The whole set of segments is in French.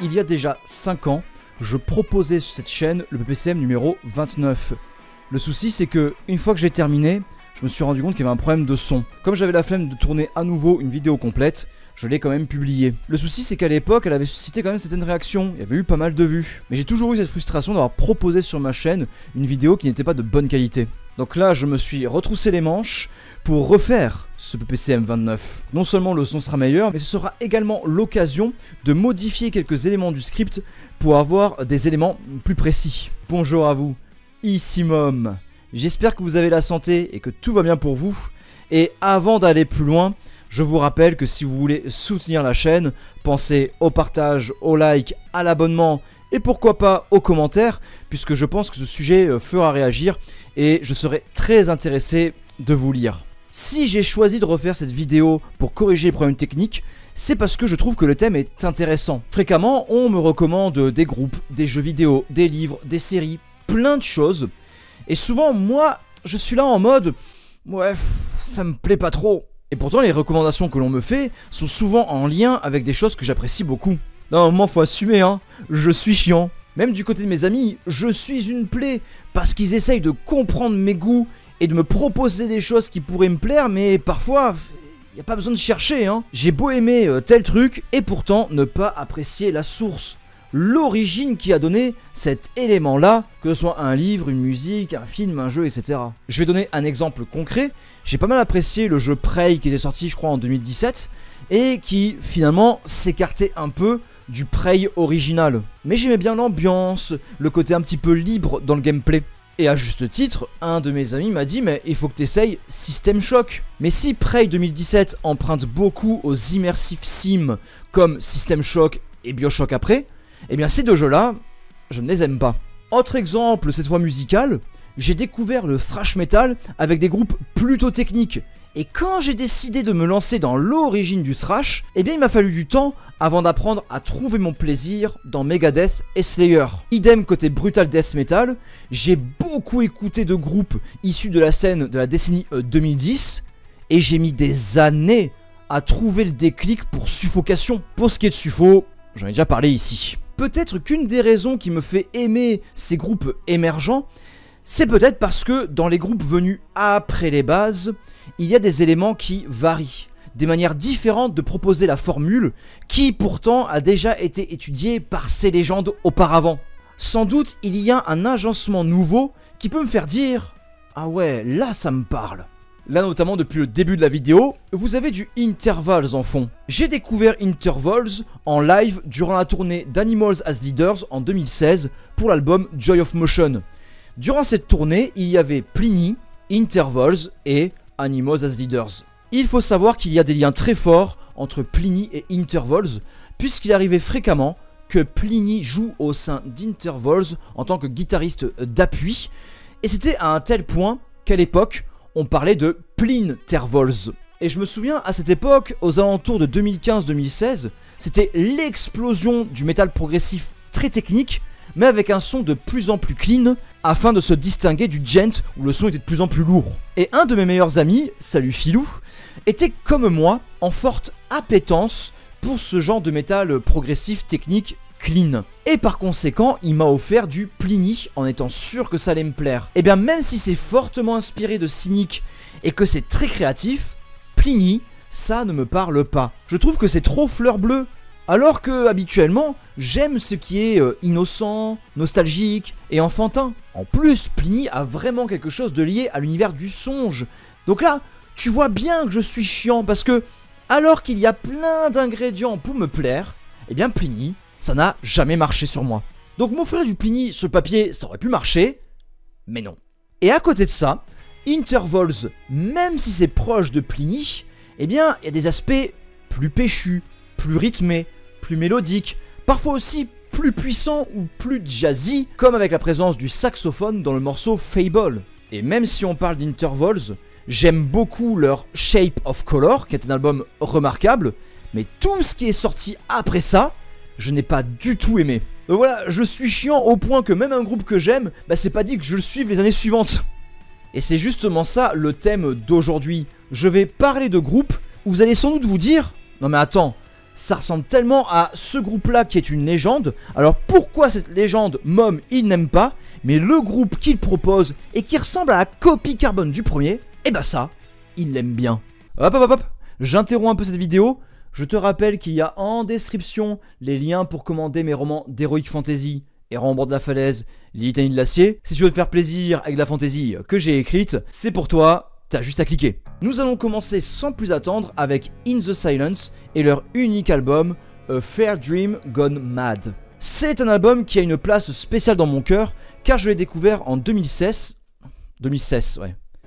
il y a déjà 5 ans, je proposais sur cette chaîne le PPCM numéro 29. Le souci c'est que, une fois que j'ai terminé, je me suis rendu compte qu'il y avait un problème de son. Comme j'avais la flemme de tourner à nouveau une vidéo complète, je l'ai quand même publiée. Le souci c'est qu'à l'époque, elle avait suscité quand même certaines réactions, il y avait eu pas mal de vues. Mais j'ai toujours eu cette frustration d'avoir proposé sur ma chaîne une vidéo qui n'était pas de bonne qualité. Donc là, je me suis retroussé les manches pour refaire ce PPCM 29. Non seulement le son sera meilleur, mais ce sera également l'occasion de modifier quelques éléments du script pour avoir des éléments plus précis. Bonjour à vous, ici Mom. J'espère que vous avez la santé et que tout va bien pour vous. Et avant d'aller plus loin, je vous rappelle que si vous voulez soutenir la chaîne, pensez au partage, au like, à l'abonnement et pourquoi pas aux commentaires, puisque je pense que ce sujet fera réagir et je serai très intéressé de vous lire. Si j'ai choisi de refaire cette vidéo pour corriger les problèmes techniques, c'est parce que je trouve que le thème est intéressant. Fréquemment, on me recommande des groupes, des jeux vidéo, des livres, des séries, plein de choses. Et souvent, moi, je suis là en mode « ouais, ça me plaît pas trop ». Et pourtant, les recommandations que l'on me fait sont souvent en lien avec des choses que j'apprécie beaucoup. Non, moment, faut assumer, hein, je suis chiant. Même du côté de mes amis, je suis une plaie, parce qu'ils essayent de comprendre mes goûts et de me proposer des choses qui pourraient me plaire, mais parfois, y a pas besoin de chercher, hein. J'ai beau aimer tel truc, et pourtant ne pas apprécier la source, l'origine qui a donné cet élément-là, que ce soit un livre, une musique, un film, un jeu, etc. Je vais donner un exemple concret. J'ai pas mal apprécié le jeu Prey qui était sorti, je crois, en 2017, et qui, finalement, s'écartait un peu du Prey original. Mais j'aimais bien l'ambiance, le côté un petit peu libre dans le gameplay. Et à juste titre, un de mes amis m'a dit « mais il faut que t'essayes System Shock ». Mais si Prey 2017 emprunte beaucoup aux immersive sims comme System Shock et BioShock après, eh bien ces deux jeux-là, je ne les aime pas. Autre exemple, cette fois musical, j'ai découvert le thrash metal avec des groupes plutôt techniques. Et quand j'ai décidé de me lancer dans l'origine du thrash, eh bien il m'a fallu du temps avant d'apprendre à trouver mon plaisir dans Megadeth et Slayer. Idem côté brutal death metal, j'ai beaucoup écouté de groupes issus de la scène de la décennie 2010 et j'ai mis des années à trouver le déclic pour Suffocation. Pour ce qui est de Suffo, j'en ai déjà parlé ici. Peut-être qu'une des raisons qui me fait aimer ces groupes émergents, c'est peut-être parce que dans les groupes venus après les bases, il y a des éléments qui varient, des manières différentes de proposer la formule qui pourtant a déjà été étudiée par ces légendes auparavant. Sans doute il y a un agencement nouveau qui peut me faire dire « ah ouais, là ça me parle ». Là notamment depuis le début de la vidéo, vous avez du Intervals en fond. J'ai découvert Intervals en live durant la tournée d'Animals as Leaders en 2016 pour l'album Joy of Motion. Durant cette tournée, il y avait Pliny, Intervals et Animals as Leaders. Il faut savoir qu'il y a des liens très forts entre Pliny et Intervals, puisqu'il arrivait fréquemment que Pliny joue au sein d'Intervals en tant que guitariste d'appui, et c'était à un tel point qu'à l'époque, on parlait de Plintervals. Et je me souviens, à cette époque, aux alentours de 2015-2016, c'était l'explosion du métal progressif très technique, mais avec un son de plus en plus clean, afin de se distinguer du gent où le son était de plus en plus lourd. Et un de mes meilleurs amis, salut Philou, était comme moi en forte appétence pour ce genre de métal progressif technique clean. Et par conséquent, il m'a offert du Pliny en étant sûr que ça allait me plaire. Et bien même si c'est fortement inspiré de Cynic et que c'est très créatif, Pliny, ça ne me parle pas. Je trouve que c'est trop fleur bleue. Alors que, habituellement, j'aime ce qui est innocent, nostalgique et enfantin. En plus, Pliny a vraiment quelque chose de lié à l'univers du songe. Donc là, tu vois bien que je suis chiant parce que, alors qu'il y a plein d'ingrédients pour me plaire, eh bien Pliny, ça n'a jamais marché sur moi. Donc m'offrir du Pliny sur le papier, ça aurait pu marcher, mais non. Et à côté de ça, Intervals, même si c'est proche de Pliny, eh bien, il y a des aspects plus péchus, plus rythmé, plus mélodique, parfois aussi plus puissant ou plus jazzy, comme avec la présence du saxophone dans le morceau Fable. Et même si on parle d'Intervals, j'aime beaucoup leur Shape of Color, qui est un album remarquable, mais tout ce qui est sorti après ça, je n'ai pas du tout aimé. Donc voilà, je suis chiant au point que même un groupe que j'aime, bah c'est pas dit que je le suive les années suivantes. Et c'est justement ça le thème d'aujourd'hui. Je vais parler de groupes où vous allez sans doute vous dire « non mais attends, ça ressemble tellement à ce groupe-là qui est une légende. Alors pourquoi cette légende, Mom, il n'aime pas, mais le groupe qu'il propose et qui ressemble à la copie carbone du premier, eh ben ça, il l'aime bien. Hop hop hop hop, j'interromps un peu cette vidéo. Je te rappelle qu'il y a en description les liens pour commander mes romans d'Heroic Fantasy, Errant au bord de la falaise, Les Litanies de l'acier. Si tu veux te faire plaisir avec la fantasy que j'ai écrite, c'est pour toi. T'as juste à cliquer. Nous allons commencer sans plus attendre avec In the Silence et leur unique album A Fair Dream Gone Mad. C'est un album qui a une place spéciale dans mon cœur car je l'ai découvert en 2016.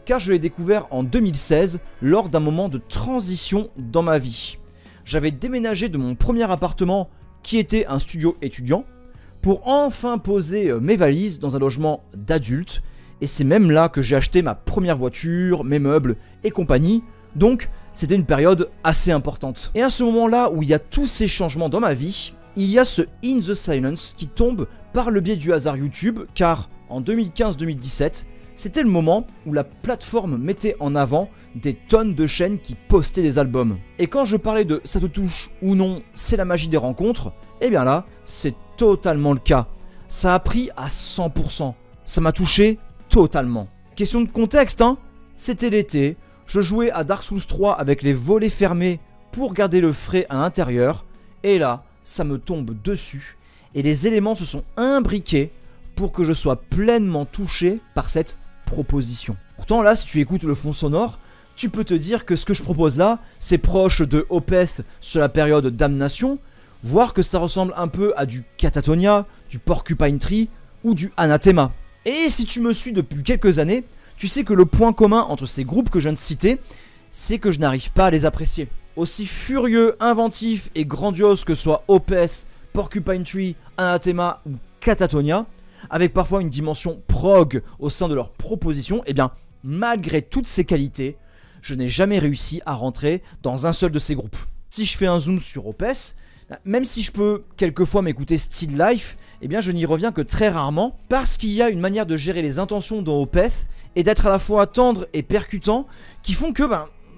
Car je l'ai découvert en 2016 lors d'un moment de transition dans ma vie. J'avais déménagé de mon premier appartement qui était un studio étudiant pour enfin poser mes valises dans un logement d'adulte. Et c'est même là que j'ai acheté ma première voiture, mes meubles et compagnie. Donc c'était une période assez importante. Et à ce moment-là où il y a tous ces changements dans ma vie, il y a ce In the Silence qui tombe par le biais du hasard YouTube. Car en 2015-2017, c'était le moment où la plateforme mettait en avant des tonnes de chaînes qui postaient des albums. Et quand je parlais de ça te touche ou non, c'est la magie des rencontres, eh bien là, c'est totalement le cas. Ça a pris à 100%. Ça m'a touché totalement. Question de contexte, hein. C'était l'été, je jouais à Dark Souls 3 avec les volets fermés pour garder le frais à l'intérieur, et là, ça me tombe dessus, et les éléments se sont imbriqués pour que je sois pleinement touché par cette proposition. Pourtant là, si tu écoutes le fond sonore, tu peux te dire que ce que je propose là, c'est proche de Opeth sur la période Damnation, voire que ça ressemble un peu à du Catatonia, du Porcupine Tree ou du Anathema. Et si tu me suis depuis quelques années, tu sais que le point commun entre ces groupes que je viens de citer, c'est que je n'arrive pas à les apprécier. Aussi furieux, inventifs et grandioses que soient Opeth, Porcupine Tree, Anathema ou Catatonia, avec parfois une dimension prog au sein de leurs propositions, et bien malgré toutes ces qualités, je n'ai jamais réussi à rentrer dans un seul de ces groupes. Si je fais un zoom sur Opeth, même si je peux quelquefois m'écouter Still Life, eh bien je n'y reviens que très rarement parce qu'il y a une manière de gérer les intentions dans Opeth et d'être à la fois tendre et percutant qui font que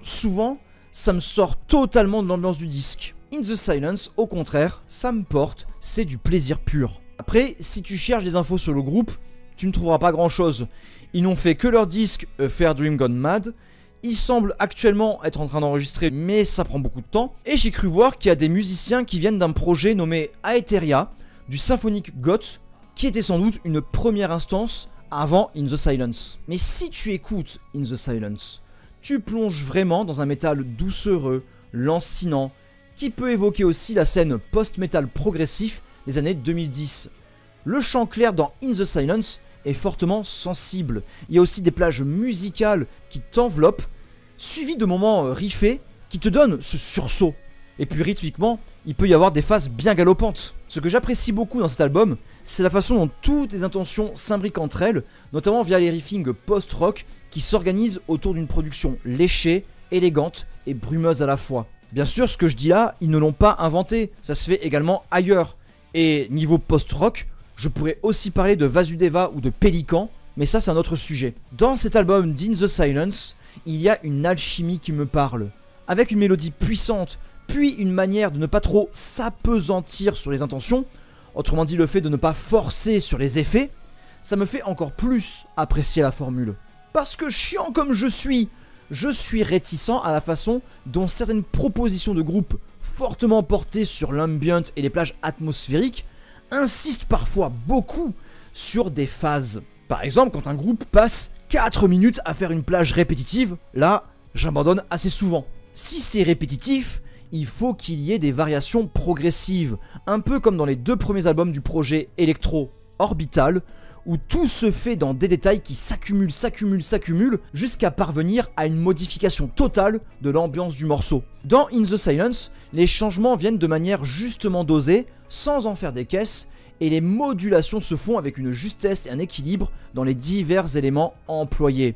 souvent ça me sort totalement de l'ambiance du disque. In the Silence, au contraire, ça me porte, c'est du plaisir pur. Après, si tu cherches des infos sur le groupe, tu ne trouveras pas grand chose. Ils n'ont fait que leur disque A Fair Dream Gone Mad. Ils semblent actuellement être en train d'enregistrer, mais ça prend beaucoup de temps. Et j'ai cru voir qu'il y a des musiciens qui viennent d'un projet nommé Aetheria, du Symphonic Goth, qui était sans doute une première instance avant In the Silence. Mais si tu écoutes In the Silence, tu plonges vraiment dans un métal doucereux, lancinant, qui peut évoquer aussi la scène post-metal progressif des années 2010. Le chant clair dans In the Silence est fortement sensible. Il y a aussi des plages musicales qui t'enveloppent, suivies de moments riffés qui te donnent ce sursaut. Et puis rythmiquement, il peut y avoir des phases bien galopantes. Ce que j'apprécie beaucoup dans cet album, c'est la façon dont toutes les intentions s'imbriquent entre elles, notamment via les riffings post-rock qui s'organisent autour d'une production léchée, élégante et brumeuse à la fois. Bien sûr, ce que je dis là, ils ne l'ont pas inventé, ça se fait également ailleurs. Et niveau post-rock, je pourrais aussi parler de Vasudeva ou de Pélican, mais ça c'est un autre sujet. Dans cet album d'In the Silence, il y a une alchimie qui me parle, avec une mélodie puissante, puis une manière de ne pas trop s'apesantir sur les intentions, autrement dit le fait de ne pas forcer sur les effets, ça me fait encore plus apprécier la formule. Parce que chiant comme je suis réticent à la façon dont certaines propositions de groupes fortement portées sur l'ambient et les plages atmosphériques insistent parfois beaucoup sur des phases. Par exemple, quand un groupe passe 4 minutes à faire une plage répétitive, là, j'abandonne assez souvent. Si c'est répétitif, il faut qu'il y ait des variations progressives, un peu comme dans les 2 premiers albums du projet Electro Orbital, où tout se fait dans des détails qui s'accumulent jusqu'à parvenir à une modification totale de l'ambiance du morceau. Dans In the Silence, les changements viennent de manière justement dosée, sans en faire des caisses, et les modulations se font avec une justesse et un équilibre dans les divers éléments employés.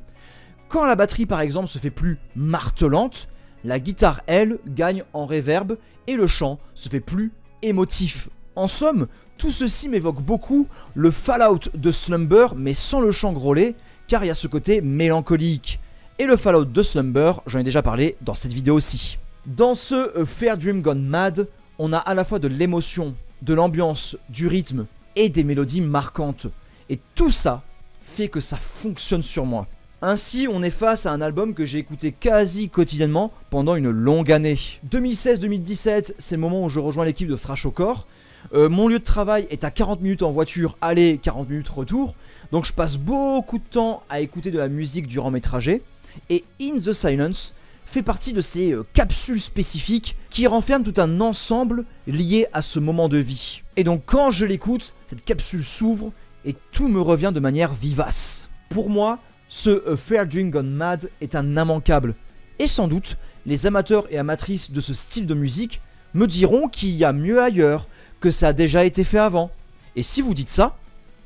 Quand la batterie par exemple se fait plus martelante, la guitare elle gagne en reverb et le chant se fait plus émotif. En somme, tout ceci m'évoque beaucoup le Fallout de Slumber mais sans le chant grôlé car il y a ce côté mélancolique. Et le Fallout de Slumber, j'en ai déjà parlé dans cette vidéo aussi. Dans ce A Fair Dream Gone Mad, on a à la fois de l'émotion, de l'ambiance, du rythme et des mélodies marquantes. Et tout ça fait que ça fonctionne sur moi. Ainsi, on est face à un album que j'ai écouté quasi quotidiennement pendant une longue année. 2016-2017, c'est le moment où je rejoins l'équipe de Thrash au Corps. Mon lieu de travail est à 40 minutes en voiture, aller, 40 minutes retour. Donc je passe beaucoup de temps à écouter de la musique durant mes trajets. Et In the Silence fait partie de ces capsules spécifiques qui renferment tout un ensemble lié à ce moment de vie. Et donc quand je l'écoute, cette capsule s'ouvre et tout me revient de manière vivace. Pour moi, ce A Fair Drink Gone Mad est un immanquable. Et sans doute, les amateurs et amatrices de ce style de musique me diront qu'il y a mieux ailleurs, que ça a déjà été fait avant. Et si vous dites ça,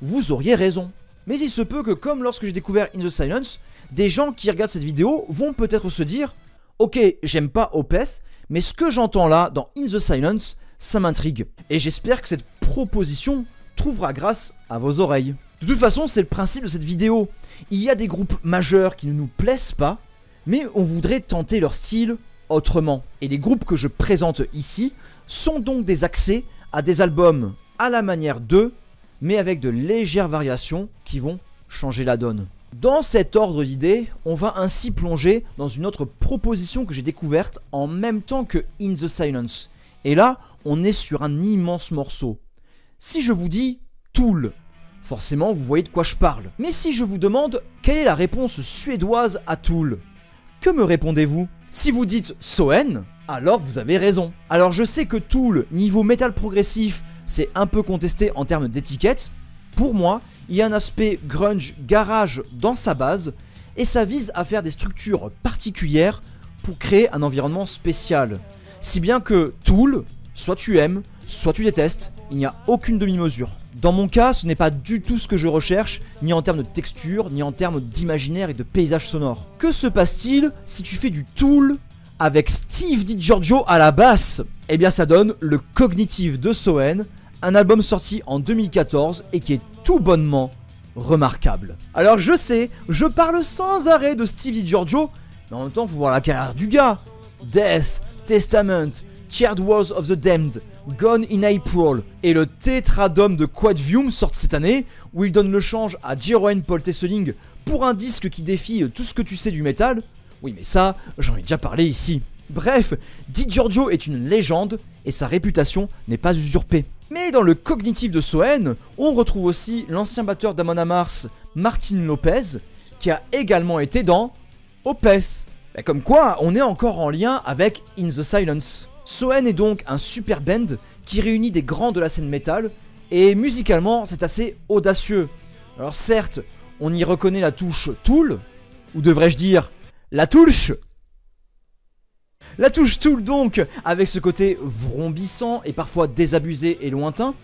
vous auriez raison. Mais il se peut que comme lorsque j'ai découvert In the Silence, des gens qui regardent cette vidéo vont peut-être se dire « Ok, j'aime pas Opeth, mais ce que j'entends là dans In the Silence, ça m'intrigue. » Et j'espère que cette proposition trouvera grâce à vos oreilles. De toute façon, c'est le principe de cette vidéo. Il y a des groupes majeurs qui ne nous plaisent pas, mais on voudrait tenter leur style autrement. Et les groupes que je présente ici sont donc des accès à des albums à la manière d'eux, mais avec de légères variations qui vont changer la donne. Dans cet ordre d'idées, on va ainsi plonger dans une autre proposition que j'ai découverte en même temps que In the Silence. Et là, on est sur un immense morceau. Si je vous dis Tool, forcément vous voyez de quoi je parle. Mais si je vous demande quelle est la réponse suédoise à Tool, que me répondez-vous? Si vous dites Soen, alors vous avez raison. Alors je sais que Tool, niveau métal progressif, c'est un peu contesté en termes d'étiquette. Pour moi, il y a un aspect grunge garage dans sa base, et ça vise à faire des structures particulières pour créer un environnement spécial. Si bien que Tool, soit tu aimes, soit tu détestes, il n'y a aucune demi-mesure. Dans mon cas, ce n'est pas du tout ce que je recherche, ni en termes de texture, ni en termes d'imaginaire et de paysage sonore. Que se passe-t-il si tu fais du Tool avec Steve DiGiorgio à la basse? Eh bien ça donne le Cognitive de Soen, un album sorti en 2014 et qui est tout bonnement remarquable. Alors je sais, je parle sans arrêt de Steve DiGiorgio, mais en même temps faut voir la carrière du gars. Death, Testament, Shared Wars of the Damned, Gone in April et le Tétradome de Quadvium sortent cette année, où il donne le change à Jeroen Paul Tesseling pour un disque qui défie tout ce que tu sais du métal. Oui mais ça, j'en ai déjà parlé ici. Bref, DiGiorgio est une légende et sa réputation n'est pas usurpée. Mais dans le Cognitive de Soen, on retrouve aussi l'ancien batteur d'Amon Amarth, Martin Lopez, qui a également été dans Opeth. Et comme quoi, on est encore en lien avec In the Silence. Soen est donc un super band qui réunit des grands de la scène métal, et musicalement c'est assez audacieux. Alors certes, on y reconnaît la touche Tool, ou devrais-je dire la touche. La touche Tool donc, avec ce côté vrombissant et parfois désabusé et lointain,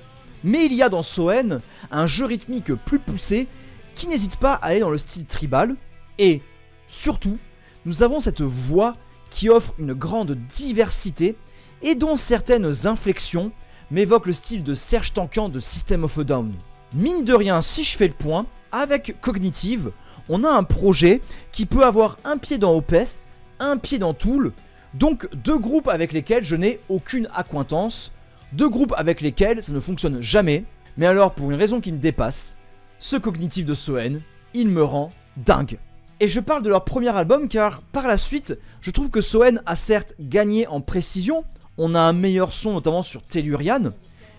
mais il y a dans Soen un jeu rythmique plus poussé qui n'hésite pas à aller dans le style tribal, et surtout, nous avons cette voix qui offre une grande diversité et dont certaines inflexions m'évoquent le style de Serge Tankian de System of a Down. Mine de rien, si je fais le point, avec Cognitive, on a un projet qui peut avoir un pied dans Opeth, un pied dans Tool, donc deux groupes avec lesquels je n'ai aucune accointance, deux groupes avec lesquels ça ne fonctionne jamais, mais alors pour une raison qui me dépasse, ce Cognitive de Soen, il me rend dingue. Et je parle de leur premier album car par la suite, je trouve que Soen a certes gagné en précision, on a un meilleur son notamment sur Tellurian,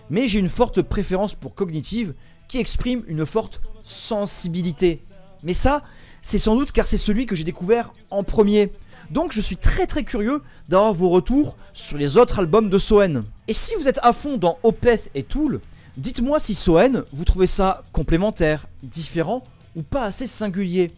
mais j'ai une forte préférence pour Cognitive qui exprime une forte sensibilité. Mais ça, c'est sans doute car c'est celui que j'ai découvert en premier. Donc je suis très curieux d'avoir vos retours sur les autres albums de Soen. Et si vous êtes à fond dans Opeth et Tool, dites-moi si Soen, vous trouvez ça complémentaire, différent ou pas assez singulier.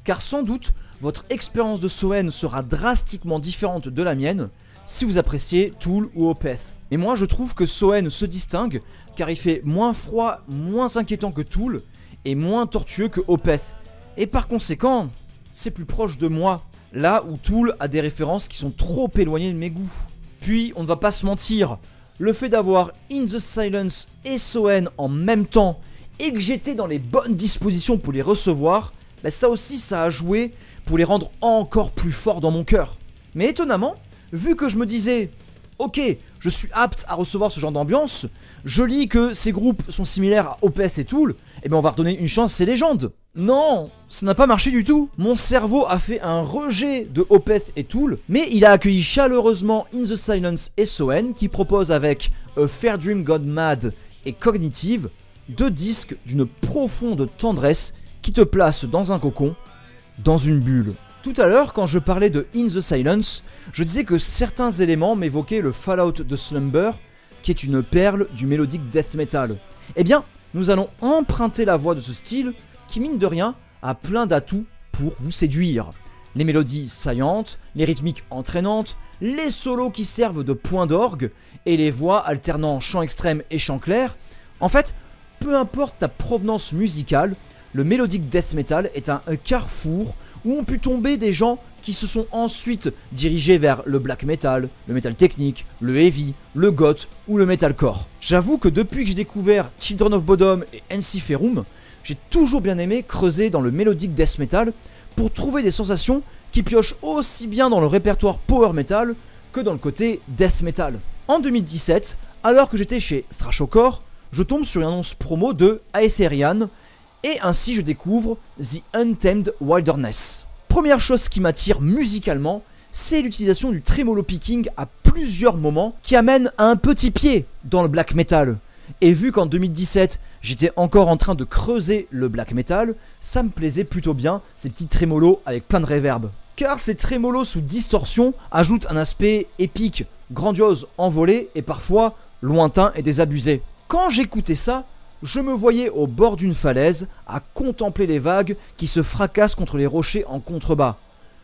Car sans doute, votre expérience de Soen sera drastiquement différente de la mienne si vous appréciez Tool ou Opeth. Et moi je trouve que Soen se distingue car il fait moins froid, moins inquiétant que Tool et moins tortueux que Opeth. Et par conséquent, c'est plus proche de moi, là où Tool a des références qui sont trop éloignées de mes goûts. Puis on ne va pas se mentir, le fait d'avoir In the Silence et Soen en même temps et que j'étais dans les bonnes dispositions pour les recevoir, bah ça aussi ça a joué pour les rendre encore plus forts dans mon cœur. Mais étonnamment, vu que je me disais ok, je suis apte à recevoir ce genre d'ambiance, je lis que ces groupes sont similaires à Opeth et Tool, et bien on va redonner une chance à ces légendes. Non, ça n'a pas marché du tout. Mon cerveau a fait un rejet de Opeth et Tool, mais il a accueilli chaleureusement In the Silence et SON, qui proposent avec A Fair Dream Gone Mad et Cognitive, 2 disques d'une profonde tendresse qui te placent dans un cocon, dans une bulle. Tout à l'heure, quand je parlais de In the Silence, je disais que certains éléments m'évoquaient le Fallout de Slumber, qui est une perle du mélodique death metal. Eh bien, nous allons emprunter la voix de ce style, qui mine de rien a plein d'atouts pour vous séduire. Les mélodies saillantes, les rythmiques entraînantes, les solos qui servent de point d'orgue, et les voix alternant chant extrême et chant clair. En fait, peu importe ta provenance musicale, le mélodique death metal est un carrefour où ont pu tomber des gens qui se sont ensuite dirigés vers le black metal, le metal technique, le heavy, le goth ou le metalcore. J'avoue que depuis que j'ai découvert Children of Bodom et Ensiferum, j'ai toujours bien aimé creuser dans le mélodique death metal pour trouver des sensations qui piochent aussi bien dans le répertoire power metal que dans le côté death metal. En 2017, alors que j'étais chez Thrashcore, je tombe sur une annonce promo de Aetherian et ainsi je découvre The Untamed Wilderness. Première chose qui m'attire musicalement, c'est l'utilisation du tremolo picking à plusieurs moments qui amène à un petit pied dans le black metal. Et vu qu'en 2017, j'étais encore en train de creuser le black metal, ça me plaisait plutôt bien, ces petits trémolos avec plein de reverb. Car ces trémolos sous distorsion ajoutent un aspect épique, grandiose, envolé et parfois lointain et désabusé. Quand j'écoutais ça, je me voyais au bord d'une falaise à contempler les vagues qui se fracassent contre les rochers en contrebas.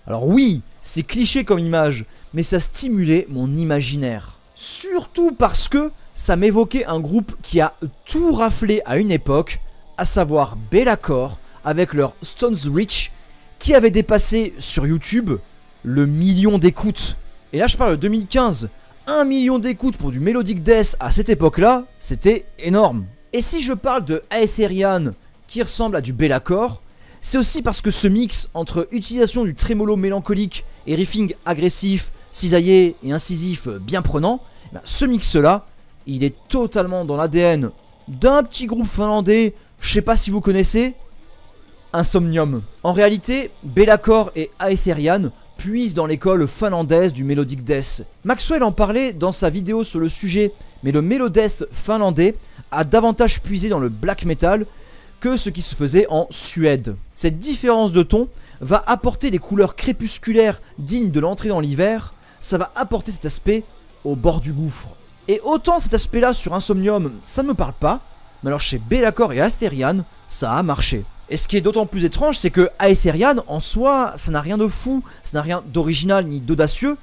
Alors oui, c'est cliché comme image, mais ça stimulait mon imaginaire. Surtout parce que ça m'évoquait un groupe qui a tout raflé à une époque, à savoir Bellacore, avec leur Stones Reach, qui avait dépassé sur YouTube le 1 million d'écoutes. Et là je parle de 2015, 1 million d'écoutes pour du Melodic Death à cette époque-là, c'était énorme. Et si je parle de Aetherian, qui ressemble à du Bellacore, c'est aussi parce que ce mix entre utilisation du trémolo mélancolique et riffing agressif, cisaillé et incisif bien prenant, ce mix-là, il est totalement dans l'ADN d'un petit groupe finlandais, je sais pas si vous connaissez, Insomnium. En réalité, Bellacore et Aetherian puisent dans l'école finlandaise du Melodic Death. Maxwell en parlait dans sa vidéo sur le sujet, mais le Melodeath finlandais a davantage puisé dans le black metal que ce qui se faisait en Suède. Cette différence de ton va apporter les couleurs crépusculaires dignes de l'entrée dans l'hiver, ça va apporter cet aspect au bord du gouffre. Et autant cet aspect-là sur Insomnium, ça ne me parle pas, mais alors chez Bellacore et Aetherian, ça a marché. Et ce qui est d'autant plus étrange, c'est que Aetherian, en soi, ça n'a rien de fou, ça n'a rien d'original ni d'audacieux,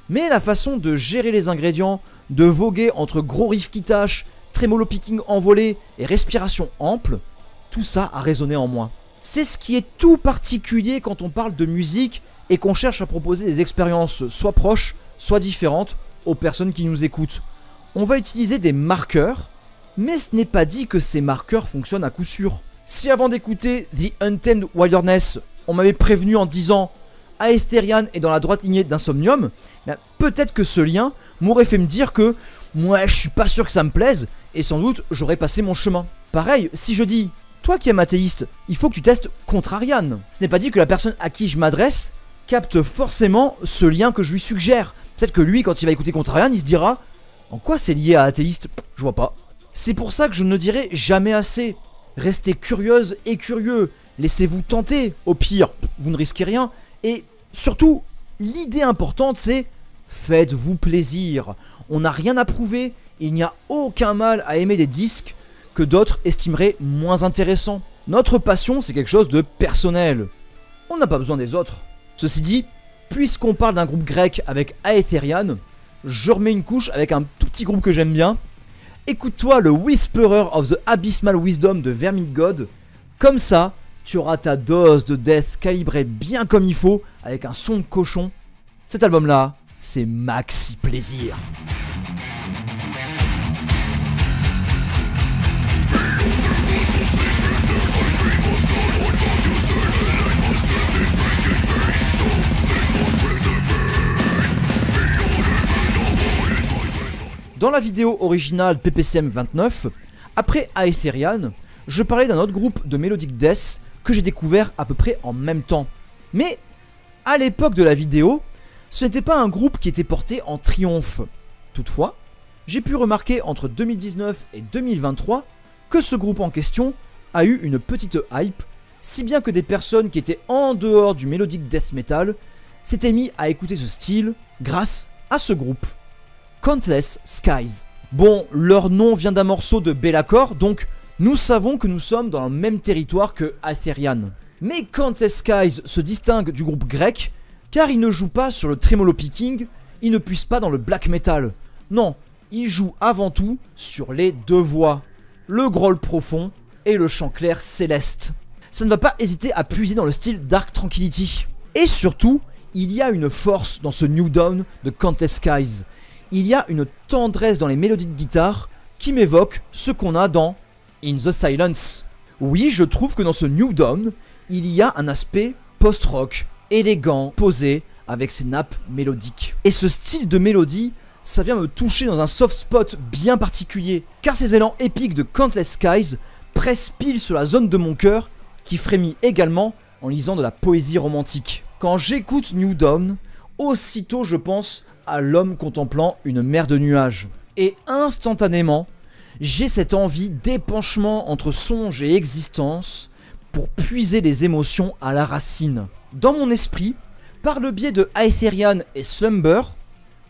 mais la façon de gérer les ingrédients, de voguer entre gros riffs qui tâchent, trémolo picking envolé et respiration ample, tout ça a résonné en moi. C'est ce qui est tout particulier quand on parle de musique et qu'on cherche à proposer des expériences soit proches, soit différentes aux personnes qui nous écoutent. On va utiliser des marqueurs, mais ce n'est pas dit que ces marqueurs fonctionnent à coup sûr. Si avant d'écouter The Untamed Wilderness, on m'avait prévenu en disant Aetherian est dans la droite lignée d'Insomnium, peut-être que ce lien m'aurait fait me dire que moi je suis pas sûr que ça me plaise et sans doute j'aurais passé mon chemin. Pareil, si je dis toi qui es athéiste, il faut que tu testes Contrarian. Ce n'est pas dit que la personne à qui je m'adresse capte forcément ce lien que je lui suggère. Peut-être que lui, quand il va écouter Contrarian, il se dira en quoi c'est lié à athéiste? Je vois pas. C'est pour ça que je ne dirai jamais assez. Restez curieuse et curieux, laissez-vous tenter, au pire, vous ne risquez rien, et surtout, l'idée importante c'est, faites-vous plaisir, on n'a rien à prouver, il n'y a aucun mal à aimer des disques que d'autres estimeraient moins intéressants. Notre passion c'est quelque chose de personnel, on n'a pas besoin des autres. Ceci dit, puisqu'on parle d'un groupe grec avec Aetherian, je remets une couche avec un tout petit groupe que j'aime bien. Écoute-toi le Whisperer of the Abyssal Wisdom de Vermin God. Comme ça, tu auras ta dose de death calibrée bien comme il faut, avec un son de cochon. Cet album-là, c'est maxi plaisir. Dans la vidéo originale PPCM 29, après Aetherian, je parlais d'un autre groupe de Melodic Death que j'ai découvert à peu près en même temps. Mais à l'époque de la vidéo, ce n'était pas un groupe qui était porté en triomphe. Toutefois, j'ai pu remarquer entre 2019 et 2023 que ce groupe en question a eu une petite hype, si bien que des personnes qui étaient en dehors du Melodic Death Metal s'étaient mis à écouter ce style grâce à ce groupe, Countless Skies. Bon, leur nom vient d'un morceau de Be'lakor, donc nous savons que nous sommes dans le même territoire que Aetherian. Mais Countless Skies se distingue du groupe grec car il ne joue pas sur le tremolo picking, il ne puise pas dans le black metal. Non, il joue avant tout sur les deux voix, le growl profond et le chant clair céleste. Ça ne va pas hésiter à puiser dans le style Dark Tranquillity. Et surtout, il y a une force dans ce New Dawn de Countless Skies. Il y a une tendresse dans les mélodies de guitare qui m'évoque ce qu'on a dans In the Silence. Oui, je trouve que dans ce New Dawn, il y a un aspect post-rock, élégant, posé, avec ses nappes mélodiques. Et ce style de mélodie, ça vient me toucher dans un soft spot bien particulier, car ces élans épiques de Countless Skies pressent pile sur la zone de mon cœur qui frémit également en lisant de la poésie romantique. Quand j'écoute New Dawn, aussitôt je pense à l'homme contemplant une mer de nuages. Et instantanément, j'ai cette envie d'épanchement entre songe et existence pour puiser les émotions à la racine. Dans mon esprit, par le biais de Aetherian et Slumber,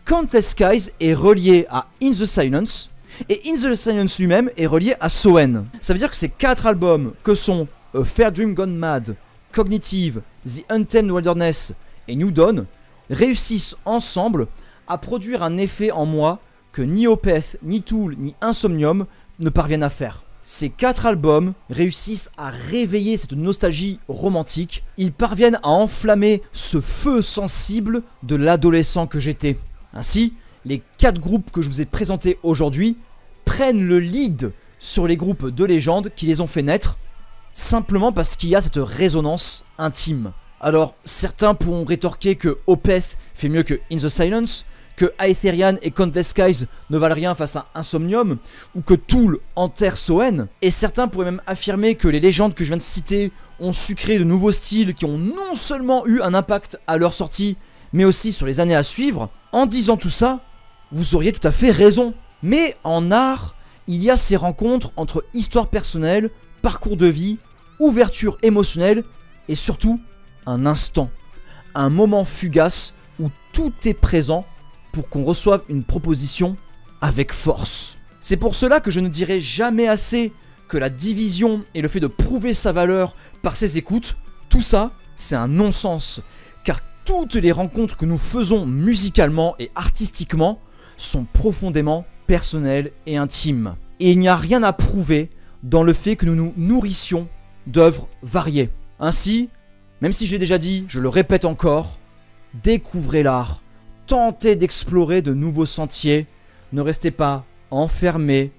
Countless Skies est relié à In the Silence, et In the Silence lui-même est relié à Soen. Ça veut dire que ces 4 albums que sont A Fair Dream Gone Mad, Cognitive, The Untamed Wilderness et New Dawn réussissent ensemble à produire un effet en moi que ni Opeth, ni Tool, ni Insomnium ne parviennent à faire. Ces 4 albums réussissent à réveiller cette nostalgie romantique. Ils parviennent à enflammer ce feu sensible de l'adolescent que j'étais. Ainsi, les 4 groupes que je vous ai présentés aujourd'hui prennent le lead sur les groupes de légende qui les ont fait naître, simplement parce qu'il y a cette résonance intime. Alors, certains pourront rétorquer que Opeth fait mieux que In the Silence, que Aetherian et Countless Skies ne valent rien face à Insomnium, ou que Tool enterre Soen, et certains pourraient même affirmer que les légendes que je viens de citer ont su créer de nouveaux styles qui ont non seulement eu un impact à leur sortie, mais aussi sur les années à suivre. En disant tout ça, vous auriez tout à fait raison. Mais en art, il y a ces rencontres entre histoire personnelle, parcours de vie, ouverture émotionnelle, et surtout, un instant, un moment fugace où tout est présent pour qu'on reçoive une proposition avec force. C'est pour cela que je ne dirai jamais assez que la division et le fait de prouver sa valeur par ses écoutes, tout ça, c'est un non-sens. Car toutes les rencontres que nous faisons musicalement et artistiquement sont profondément personnelles et intimes. Et il n'y a rien à prouver dans le fait que nous nous nourrissions d'œuvres variées. Ainsi, même si j'ai déjà dit, je le répète encore, découvrez l'art. Tentez d'explorer de nouveaux sentiers, ne restez pas enfermés,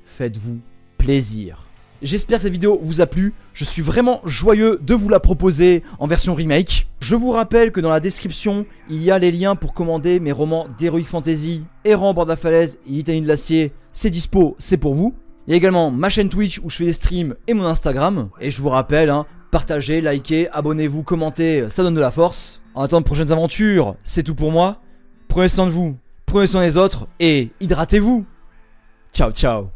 faites-vous plaisir. J'espère que cette vidéo vous a plu, je suis vraiment joyeux de vous la proposer en version remake. Je vous rappelle que dans la description, il y a les liens pour commander mes romans d'Heroic Fantasy, Errant au bord de la falaise et Litanie de l'acier, c'est dispo, c'est pour vous. Il y a également ma chaîne Twitch où je fais des streams et mon Instagram. Et je vous rappelle, partagez, likez, abonnez-vous, commentez, ça donne de la force. En attendant de prochaines aventures, c'est tout pour moi. Prenez soin de vous, prenez soin des autres et hydratez-vous. Ciao ciao.